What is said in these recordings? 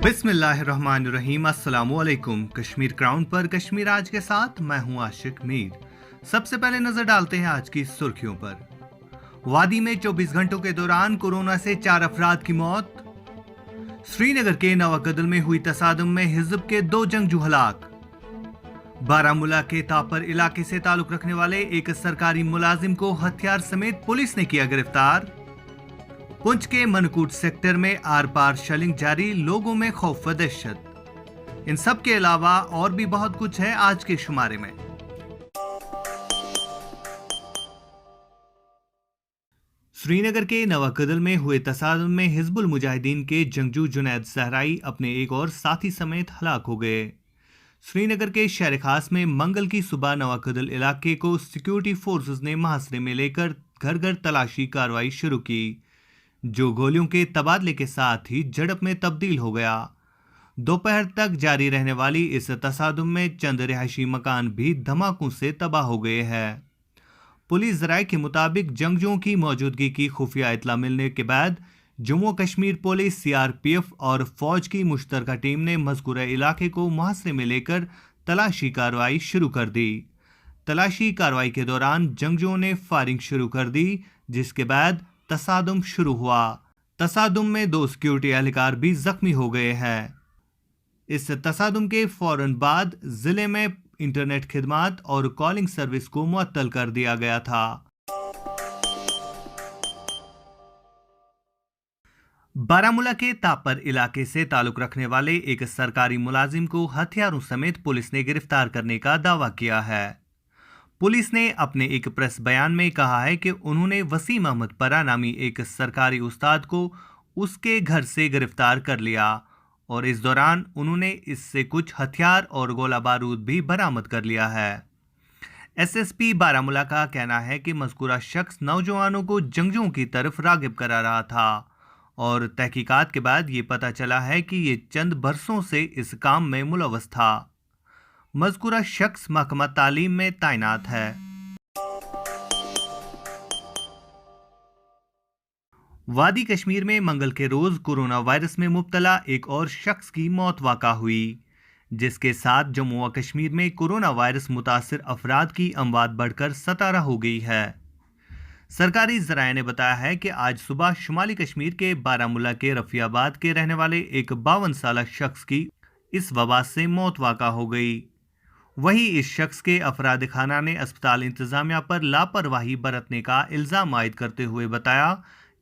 बिस्मिल्लाहिर्रहमानिर्रहीम। अस्सलामुअलैकुम। कश्मीर क्राउन पर कश्मीर आज के साथ मैं हूं आशिक मीर। सबसे पहले नजर डालते हैं आज की सुर्खियों पर। वादी में 24 घंटों के दौरान कोरोना से 4 अफराद की मौत। श्रीनगर के नवाकदल में हुई तसादम में हिज़्ब के 2 जंगजू हलाक। बारामूला के तापर इलाके से ताल्लुक रखने वाले एक सरकारी मुलाजिम को हथियार समेत पुलिस ने किया गिरफ्तार। पुंछ के मनकूट सेक्टर में आर पार शेलिंग जारी, लोगों में खौफ व दहशत। इन सब के अलावा और भी बहुत कुछ है आज के शुमारे में। श्रीनगर के नवाकदल में हुए तसादम में हिजबुल मुजाहिदीन के जंगजू जुनैद सहराई अपने एक और साथी समेत हलाक हो गए। श्रीनगर के शहर खास में मंगल की सुबह नवाकदल इलाके को सिक्योरिटी फोर्सेस ने मुहासरे में लेकर घर घर तलाशी कार्रवाई शुरू की, जो गोलियों के तबादले के साथ ही झड़प में तब्दील हो गया। दोपहर तक जारी रहने वाली इस तसादुम में चंद रिहायशी मकान भी धमाकों से तबाह हो गए हैं। पुलिस ज़राए के मुताबिक जंगजुओं की मौजूदगी की खुफिया इतला मिलने के बाद जम्मू कश्मीर पुलिस, सीआरपीएफ और फौज की मुश्तरका टीम ने मज़कूरा इलाके को मुहासरे में लेकर तलाशी कार्रवाई शुरू कर दी। तलाशी कार्रवाई के दौरान जंगजुओं ने फायरिंग शुरू कर दी, जिसके बाद तसादुम शुरू हुआ। तसादुम में 2 सिक्योरिटी एहलकार भी जख्मी हो गए हैं। इस तसादुम के फौरन बाद जिले में इंटरनेट खिदमात और कॉलिंग सर्विस को मुअत्तल कर दिया गया था। बारामूला के तापर इलाके से ताल्लुक रखने वाले एक सरकारी मुलाजिम को हथियारों समेत पुलिस ने गिरफ्तार करने का दावा किया है। पुलिस ने अपने एक प्रेस बयान में कहा है कि उन्होंने वसीम अहमद परा नामी एक सरकारी उस्ताद को उसके घर से गिरफ्तार कर लिया और इस दौरान उन्होंने इससे कुछ हथियार और गोला बारूद भी बरामद कर लिया है। एसएसपी बारामूला का कहना है कि मज़कूरा शख्स नौजवानों को जंगजुओं की तरफ रागिब करा रहा था और तहकीकात के बाद ये पता चला है कि ये चंद बरसों से इस काम में मुलव्वस था। मज़कूरा शख्स महकमा तालीम में तैनात है। वादी कश्मीर में मंगल के रोज कोरोना वायरस में मुब्तला एक और शख्स की मौत वाक़ा हुई, जिसके साथ जम्मू व कश्मीर में कोरोना वायरस मुतासिर अफराद की अमवात बढ़कर 17 हो गई है। सरकारी ज़राए ने बताया है कि आज सुबह शुमाली कश्मीर के बारामूला के रफ़ियाबाद के रहने वाले एक 52 साल शख्स की इस वबा से मौत वाक़ा हो गई। वहीं इस शख्स के अफराद खाना ने अस्पताल इंतज़ामिया पर लापरवाही बरतने का इल्ज़ाम आयद करते हुए बताया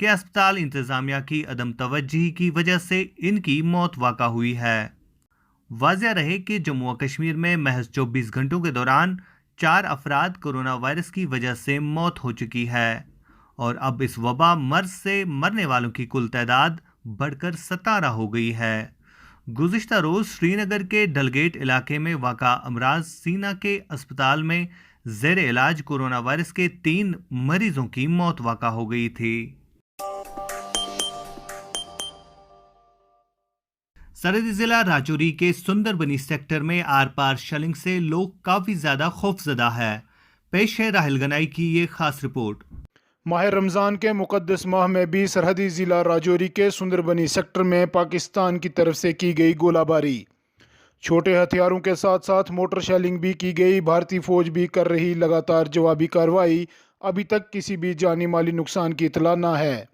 कि अस्पताल इंतज़ामिया की अदम तवज्जुही की वजह से इनकी मौत वाक़ा हुई है। वाज़ेह रहे कि जम्मू व कश्मीर में महज 24 घंटों के दौरान 4 अफराद कोरोना वायरस की वजह से मौत हो चुकी है और अब इस वबा मर्ज से मरने वालों की कुल तादाद बढ़कर 17 हो गई है। गुज़िश्ता रोज़ श्रीनगर के डलगेट इलाके में वाक़ा अमराज सीना के अस्पताल में ज़ेर इलाज कोरोना वायरस के 3 मरीजों की मौत वाक़ा हो गई थी। सरहदी जिला राजौरी के सुंदरबनी सेक्टर में आर पार शेलिंग से लोग काफ़ी ज़्यादा खौफजदा है। पेश है राहिल गनाई की ये खास रिपोर्ट। माह रमज़ान के मुक़द्दस माह में भी सरहदी ज़िला राजौरी के सुंदरबनी सेक्टर में पाकिस्तान की तरफ से की गई गोलाबारी, छोटे हथियारों के साथ साथ मोटर शेलिंग भी की गई। भारतीय फ़ौज भी कर रही लगातार जवाबी कार्रवाई। अभी तक किसी भी जानी माली नुकसान की इतला ना है।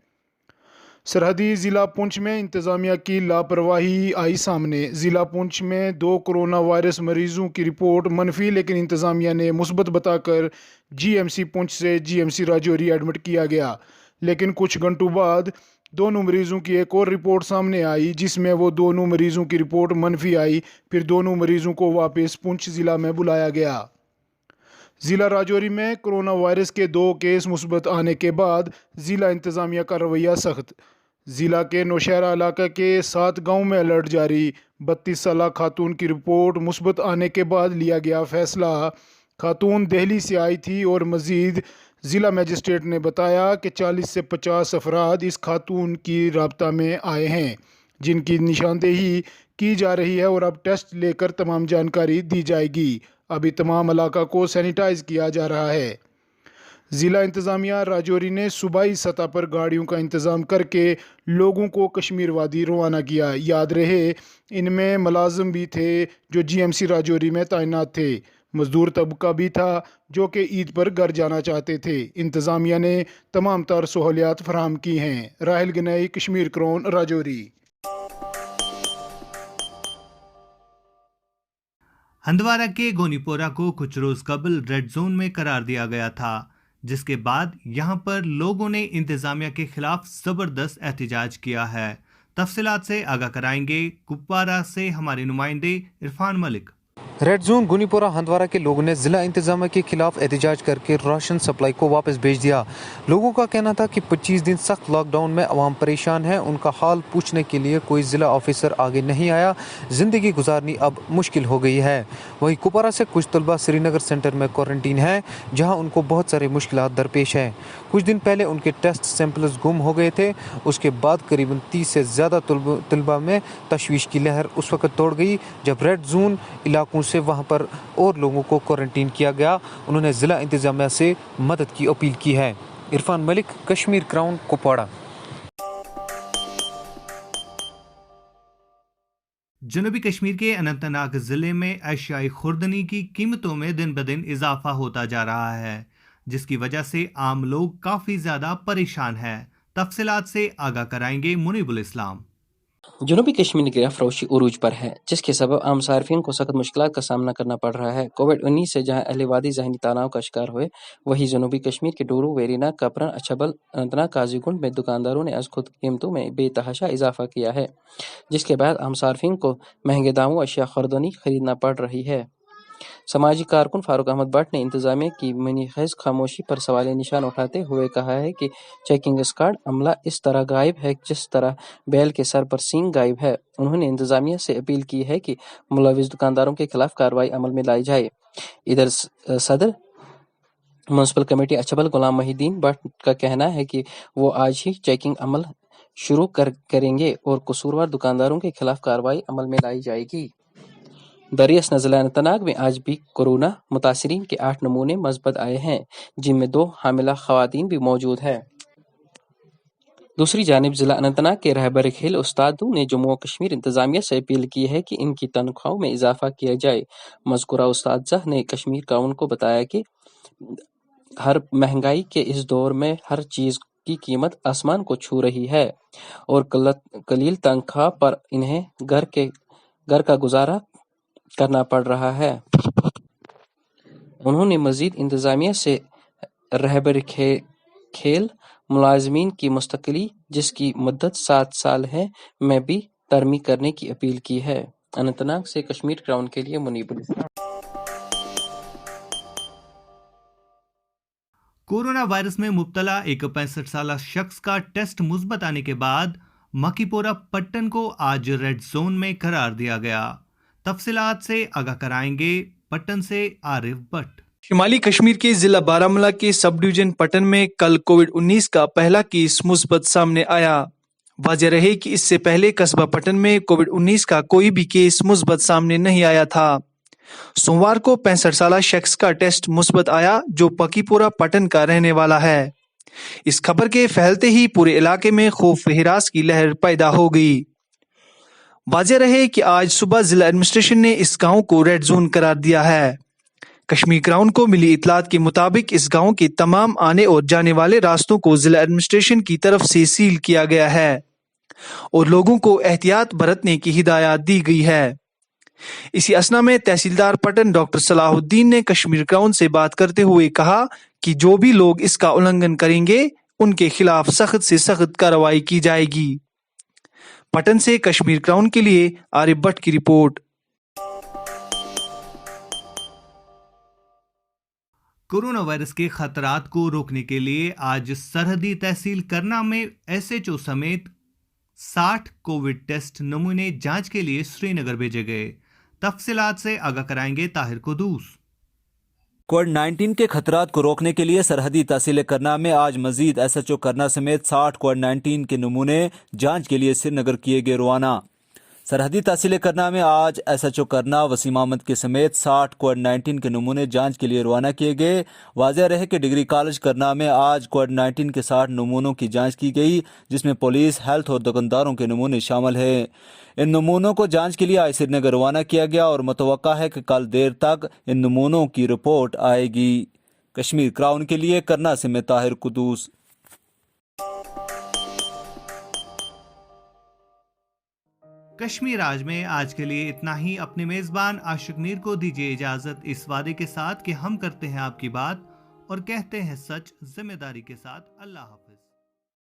सरहदी ज़िला पुंछ में इंतज़ामिया की लापरवाही आई सामने। ज़िला पुंछ में 2 कोरोना वायरस मरीजों की रिपोर्ट मनफी, लेकिन इंतज़ामिया ने मुस्बत बताकर जीएमसी पुंछ से जीएमसी राजौरी एडमिट किया गया। लेकिन कुछ घंटों बाद दोनों मरीजों की एक और रिपोर्ट सामने आई, जिसमें वो दोनों मरीजों की रिपोर्ट मनफी आई। फिर दोनों मरीजों को वापस पुंछ ज़िला में बुलाया गया। ज़िला राजौरी में कोरोना वायरस के 2 केस मुस्बत आने के बाद ज़िला इंतज़ामिया का रवैया सख्त। ज़िला के नौशहरा इलाका के 7 गाँव में अलर्ट जारी। 32 साल खातून की रिपोर्ट मुस्बत आने के बाद लिया गया फैसला। खातून दिल्ली से आई थी और मज़ीद ज़िला मजिस्ट्रेट ने बताया कि 40 से 50 अफराद इस खातून की राब्ता में आए हैं, जिनकी निशानदेही की जा रही है और अब टेस्ट लेकर तमाम जानकारी दी जाएगी। अभी तमाम इलाका को सैनिटाइज किया जा रहा है। ضلع انتظامیہ راجوری نے صوبائی سطح پر گاڑیوں کا انتظام کر کے لوگوں کو کشمیر وادی روانہ کیا۔ یاد رہے ان میں ملازم بھی تھے جو جی ایم سی راجوری میں تعینات تھے، مزدور طبقہ بھی تھا جو کہ عید پر گھر جانا چاہتے تھے۔ انتظامیہ نے تمام تر سہولیات فراہم کی ہیں۔ راہل گنائی، کشمیر کرون، راجوری۔ ہندوارہ کے گونی پورہ کو کچھ روز قبل ریڈ زون میں قرار دیا گیا تھا، جس کے بعد یہاں پر لوگوں نے انتظامیہ کے خلاف زبردست احتجاج کیا ہے۔ تفصیلات سے آگاہ کرائیں گے کپوارہ سے ہمارے نمائندے عرفان ملک۔ ریڈ زون گونی پورہ ہندوارہ کے لوگوں نے ضلع انتظامیہ کے خلاف احتجاج کر کے راشن سپلائی کو واپس بھیج دیا۔ لوگوں کا کہنا تھا کہ 25 دن سخت لاک ڈاؤن میں عوام پریشان ہے، ان کا حال پوچھنے کے لیے کوئی ضلع آفیسر آگے نہیں آیا، زندگی گزارنی اب مشکل ہو گئی ہے۔ وہیں کپوارہ سے کچھ طلبہ سری نگر سینٹر میں کوارنٹین ہیں، جہاں ان کو بہت سارے مشکلات درپیش ہیں۔ کچھ دن پہلے ان کے ٹیسٹ سیمپلز گم ہو گئے تھے، اس کے بعد قریب 30 سے زیادہ طلبہ میں تشویش کی لہر اس وقت توڑ گئی جب ریڈ زون علاقوں سے وہاں پر اور لوگوں کو کوارنٹین کیا گیا۔ انہوں نے ضلع انتظامیہ سے مدد کی اپیل کی ہے۔ عرفان ملک، کشمیر کراؤن، کپواڑہ۔ جنوبی کشمیر کے اننت ناگ ضلع میں اشیائی خوردنی کی قیمتوں میں دن بدن اضافہ ہوتا جا رہا ہے، جس کی وجہ سے عام لوگ کافی زیادہ پریشان ہیں۔ تفصیلات سے آگاہ کرائیں گے منیب الاسلام۔ جنوبی کشمیر کی فروشی عروج پر ہے، جس کے سبب عام صارفین کو سخت مشکلات کا سامنا کرنا پڑ رہا ہے۔ کووڈ-19 سے جہاں اہل وادی ذہنی تناؤ کا شکار ہوئے، وہیں جنوبی کشمیر کے ڈورو، ویرینا، کپرن، اچھبل، اننت ناگ، قاضی گنڈ میں دکانداروں نے از خود قیمتوں میں بے تحاشا اضافہ کیا ہے، جس کے بعد عام صارفین کو مہنگے داموں اشیاء خوردنی خریدنا پڑ رہی ہے۔ سماجی کارکن فاروق احمد بٹ نے انتظامیہ کی منی خیز خاموشی پر سوالیہ نشان اٹھاتے ہوئے کہا ہے کہ چیکنگ اسکواڈ عملہ اس طرح غائب ہے جس طرح بیل کے سر پر سینگ غائب ہے۔ انہوں نے انتظامیہ سے اپیل کی ہے کہ ملوث دکانداروں کے خلاف کارروائی عمل میں لائی جائے۔ ادھر صدر municipal committee اچھبل Ghulam Mohi Uddin but کا کہنا ہے کہ وہ آج ہی چیکنگ عمل شروع کریں گے اور قصوروار دکانداروں کے خلاف کارروائی عمل میں لائی جائے گی۔ دریاست ضلع اننت ناگ میں آج بھی کورونا متاثرین کے 8 نمونے مثبت آئے ہیں، جن میں 2 حاملہ خواتین بھی موجود ہیں۔ دوسری جانب ضلع اننت ناگ کے رہبر کھیل استادوں نے جموں و کشمیر انتظامیہ سے اپیل کی ہے کہ ان کی تنخواہوں میں اضافہ کیا جائے۔ مذکورہ اساتذہ نے کشمیر کراؤن کو بتایا کہ ہر مہنگائی کے اس دور میں ہر چیز کی قیمت آسمان کو چھو رہی ہے اور قلیل تنخواہ پر انہیں گھر کا گزارا کرنا پڑ رہا ہے۔ انہوں نے مزید انتظامیہ سے رہبر کھیل ملازمین کی مستقلی، جس کی مدت 7 سال ہے، میں بھی ترمیم کرنے کی اپیل کی ہے۔ اننت ناگ سے کشمیر کراؤن کے لیے منیب الاسلام۔ کورونا وائرس میں مبتلا ایک 65 سالہ شخص کا ٹیسٹ مثبت آنے کے بعد مکی پورہ پٹن کو آج ریڈ زون میں قرار دیا گیا۔ تفصیلات سے آگاہ کرائیں گے پٹن سے عارف بٹ۔ شمالی کشمیر کے ضلع بارہمولہ کے سب ڈویژن پٹن میں کل کووڈ-19 کا پہلا کیس مثبت سامنے آیا۔ واضح رہے کہ اس سے پہلے قصبہ پٹن میں کووڈ-19 کا کوئی بھی کیس مثبت سامنے نہیں آیا تھا۔ سوموار کو 65 سالہ شخص کا ٹیسٹ مثبت آیا، جو پکی پورہ پٹن کا رہنے والا ہے۔ اس خبر کے پھیلتے ہی پورے علاقے میں خوف و ہراس کی لہر پیدا ہو گئی۔ واضح رہے کہ آج صبح ضلع ایڈمنسٹریشن نے اس گاؤں کو ریڈ زون قرار دیا ہے۔ کشمیر کراؤن کو ملی اطلاعات کے مطابق اس گاؤں کے تمام آنے اور جانے والے راستوں کو ضلع ایڈمنسٹریشن کی طرف سے سیل کیا گیا ہے اور لوگوں کو احتیاط برتنے کی ہدایات دی گئی ہے۔ اسی اثنا میں تحصیلدار پٹن ڈاکٹر صلاح الدین نے کشمیر کراؤن سے بات کرتے ہوئے کہا کہ جو بھی لوگ اس کا النگھن کریں گے ان کے خلاف سخت سے سخت کارروائی کی جائے گی۔ پٹن سے کشمیر کراؤن کے لیے عارف بٹ کی رپورٹ۔ کورونا وائرس کے خطرات کو روکنے کے لیے آج سرحدی تحصیل کرنا میں ایس ایچ او سمیت 60 کووڈ ٹیسٹ نمونے جانچ کے لیے سری نگر بھیجے گئے۔ تفصیلات سے آگاہ کرائیں گے طاہر قدوس۔ کووڈ-19 کے خطرات کو روکنے کے لیے سرحدی تحصیل کرنا میں آج مزید ایس ایچ او کرنا سمیت 60 کووڈ-19 کے نمونے جانچ کے لیے سری نگر کیے گئے روانہ۔ सरहदी तहसील करना में आज SHO करना वसीम अहमद के समेत 60 कोविड-19 के नमूने जांच के लिए रवाना किए गए। वाज़ेह रहे कि डिग्री कॉलेज करना में आज कोविड-19 के 60 नमूनों की जांच की गई, जिसमें पुलिस, हेल्थ और दुकानदारों के नमूने शामिल हैं। इन नमूनों को जांच के लिए आई श्रीनगर रवाना किया गया और मुतवक्का है कि कल देर तक इन नमूनों की रिपोर्ट आएगी। कश्मीर क्राउन के लिए करना से मैं ताहिर कुदूस। कश्मीर आज में आज के लिए इतना ही। अपने मेज़बान आशिक मीर को दीजिए इजाज़त, इस वादे के साथ कि हम करते हैं आपकी बात और कहते हैं सच जिम्मेदारी के साथ। अल्लाह हाफ़िज़।